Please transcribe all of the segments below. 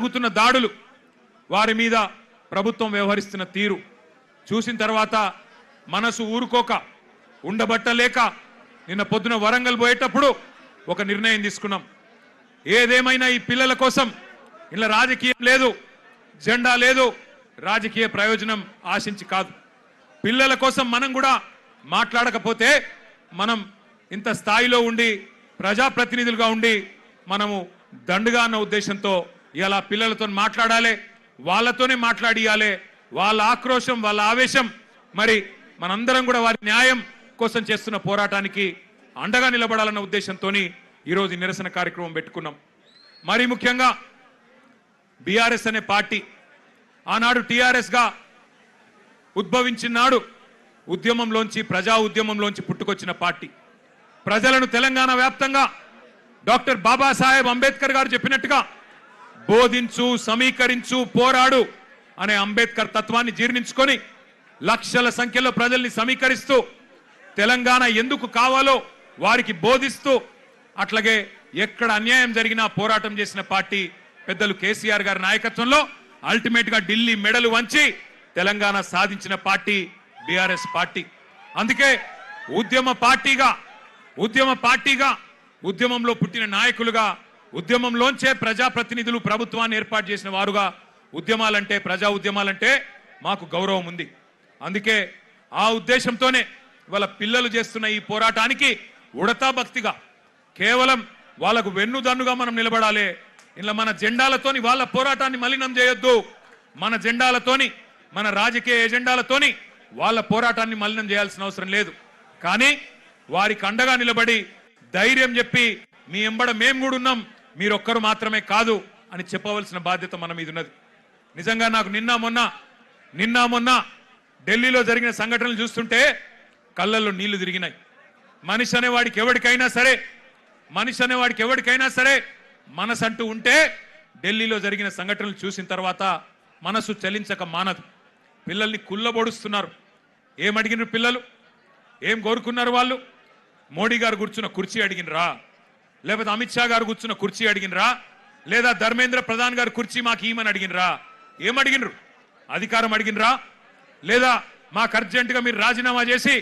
జరుగుతున్న దాడులు వారి మీద ప్రభుత్వం వ్యవహరిస్తున్న తీరు చూసిన తర్వాత మనసు ఊరుకోక ఉండబట్టలేక నిన్న పొద్దున వరంగల్ పోయేటప్పుడు ఒక నిర్ణయం తీసుకున్నాం. ఏదేమైనా ఈ పిల్లల కోసం ఇలా రాజకీయం లేదు, జెండా లేదు, రాజకీయ ప్రయోజనం ఆశించి కాదు. పిల్లల కోసం మనం కూడా మాట్లాడకపోతే మనం ఇంత స్థాయిలో ఉండి ప్రజాప్రతినిధులుగా ఉండి మనము దండుగా అన్న ఉద్దేశంతో ఇలా పిల్లలతో మాట్లాడాలి, వాళ్ళతోనే మాట్లాడియాలి. వాళ్ళ ఆక్రోశం, వాళ్ళ ఆవేశం, మరి మనందరం కూడా వారి న్యాయం కోసం చేస్తున్న పోరాటానికి అండగా నిలబడాలన్న ఉద్దేశంతో ఈరోజు నిరసన కార్యక్రమం పెట్టుకున్నాం. మరి ముఖ్యంగా బీఆర్ఎస్ అనే పార్టీ ఆనాడు టీఆర్ఎస్ గా ఉద్భవించిన నాడు ఉద్యమంలోంచి, ప్రజా ఉద్యమంలోంచి పుట్టుకొచ్చిన పార్టీ. ప్రజలను తెలంగాణ వ్యాప్తంగా డాక్టర్ బాబాసాహెబ్ అంబేద్కర్ గారు చెప్పినట్టుగా బోధించు, సమీకరించు, పోరాడు అనే అంబేద్కర్ తత్వాన్ని జీర్ణించుకొని లక్షల సంఖ్యలో ప్రజల్ని సమీకరిస్తూ తెలంగాణ ఎందుకు కావాలో వారికి బోధిస్తూ అట్లాగే ఎక్కడ అన్యాయం జరిగినా పోరాటం చేసిన పార్టీ పెద్దలు కేసీఆర్ గారి నాయకత్వంలో అల్టిమేట్ గా ఢిల్లీ మెడలు వంచి తెలంగాణ సాధించిన పార్టీ బీఆర్ఎస్ పార్టీ. అందుకే ఉద్యమ పార్టీగా ఉద్యమంలో పుట్టిన నాయకులుగా, ఉద్యమంలోంచే ప్రజాప్రతినిధులు ప్రభుత్వాన్ని ఏర్పాటు చేసిన వారుగా ఉద్యమాలంటే, ప్రజా ఉద్యమాలంటే మాకు గౌరవం ఉంది. అందుకే ఆ ఉద్దేశంతోనే వాళ్ళ పిల్లలు చేస్తున్న ఈ పోరాటానికి ఉడతా భక్తిగా కేవలం వాళ్ళకు వెన్నుదన్నుగా మనం నిలబడాలి. ఇలా మన జెండాలతోని వాళ్ళ పోరాటాన్ని మలినం చేయొద్దు. మన జెండాలతోని, మన రాజకీయ ఎజెండాలతోని వాళ్ళ పోరాటాన్ని మలినం చేయాల్సిన అవసరం లేదు. కానీ వారికి అండగా నిలబడి ధైర్యం చెప్పి మీ ఎంబడ మేము కూడా ఉన్నాం, మీరొక్కరు మాత్రమే కాదు అని చెప్పవలసిన బాధ్యత మన మీద ఉన్నది. నిజంగా నాకు నిన్న మొన్న ఢిల్లీలో జరిగిన సంఘటనలు చూస్తుంటే కళ్ళల్లో నీళ్లు తిరిగినాయి. మనిషి అనేవాడికి ఎవరికైనా సరే మనసంటూ ఉంటే ఢిల్లీలో జరిగిన సంఘటనలు చూసిన తర్వాత మనసు చలించక మానదు. పిల్లల్ని కుల్లబొడుస్తున్నారు. ఏమడిగినారు పిల్లలు? ఏం కోరుకున్నారు వాళ్ళు? మోడీ గారు కూర్చున్న కుర్చీ అడిగినరా? లేకపోతే అమిత్ షా గారు కూర్చున్న కుర్చీ అడిగినరా? లేదా ధర్మేంద్ర ప్రధాన్ గారు కుర్చీ మాకు ఈమని అడిగినరా? ఏమడిగినరు? అధికారం అడిగినరా? లేదా మాకు అర్జెంటుగా మీరు రాజీనామా చేసి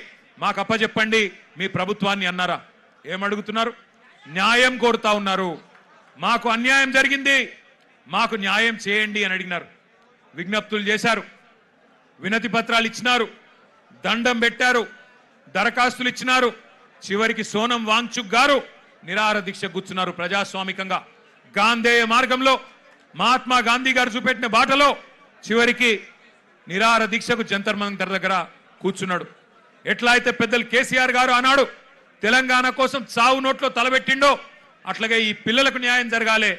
మాకు అప్పచెప్పండి మీ ప్రభుత్వాన్ని అన్నారా? ఏమడుగుతున్నారు? న్యాయం కోరుతా ఉన్నారు. మాకు అన్యాయం జరిగింది, మాకు న్యాయం చేయండి అని అడిగినారు. విజ్ఞప్తులు చేశారు, వినతి పత్రాలు ఇచ్చినారు, దండం పెట్టారు, దరఖాస్తులు ఇచ్చినారు. చివరికి సోనం వాంగ్చుక్ గారు నిరాహార దీక్ష కూర్చున్నారు. ప్రజాస్వామికంగా గాంధేయ మార్గంలో మహాత్మా గాంధీ గారు చూపెట్టిన బాటలో చివరికి నిరాహార దీక్షకు జంతర్ మంతర్ దగ్గర కూర్చున్నాడు. ఎట్లా అయితే పెద్దలు కేసీఆర్ గారు అన్నాడు తెలంగాణ కోసం చావు నోట్లో తలబెట్టిండో అట్లాగే ఈ పిల్లలకు న్యాయం జరగాలి,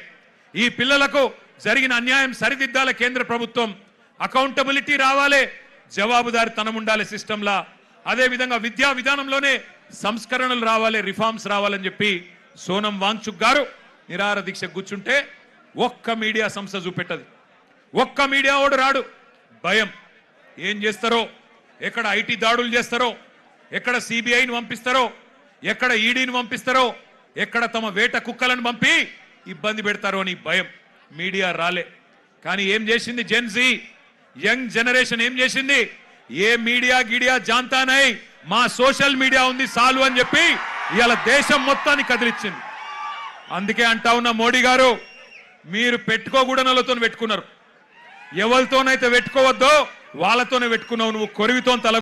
ఈ పిల్లలకు జరిగిన అన్యాయం సరిదిద్దాలి కేంద్ర ప్రభుత్వం, అకౌంటబిలిటీ రావాలి, జవాబుదారితనం ఉండాలి సిస్టంలా. అదేవిధంగా విద్యా విధానంలోనే సంస్కరణలు రావాలి, రిఫార్మ్స్ రావాలని చెప్పి సోనం వాంగ్చుక్ గారు నిరాహార దీక్ష కూర్చుంటే ఒక్క మీడియా సంస్థ చూపెట్టదు, ఒక్క మీడియా ఓడు రాడు. భయం. ఏం చేస్తారో, ఎక్కడ ఐటీ దాడులు చేస్తారో, ఎక్కడ సిబిఐని పంపిస్తారో, ఎక్కడ ఈడీని పంపిస్తారో, ఎక్కడ తమ వేట కుక్కలను పంపి ఇబ్బంది పెడతారో అని భయం. మీడియా రాలే. కానీ ఏం చేసింది జెన్జీ, యంగ్ జనరేషన్ ఏం చేసింది? ఏ మీడియా గిడియా జాంతానై, మా సోషల్ మీడియా ఉంది చాలు అని చెప్పి ఇవాళ దేశం మొత్తాన్ని కదిలిచ్చింది. అందుకే అంటా ఉన్న మోడీ గారు, మీరు పెట్టుకోకూడనలతో పెట్టుకున్నారు, ఎవరితోనైతే పెట్టుకోవద్దో వాళ్ళతోనే పెట్టుకున్నావు. నువ్వు కొరివితో తల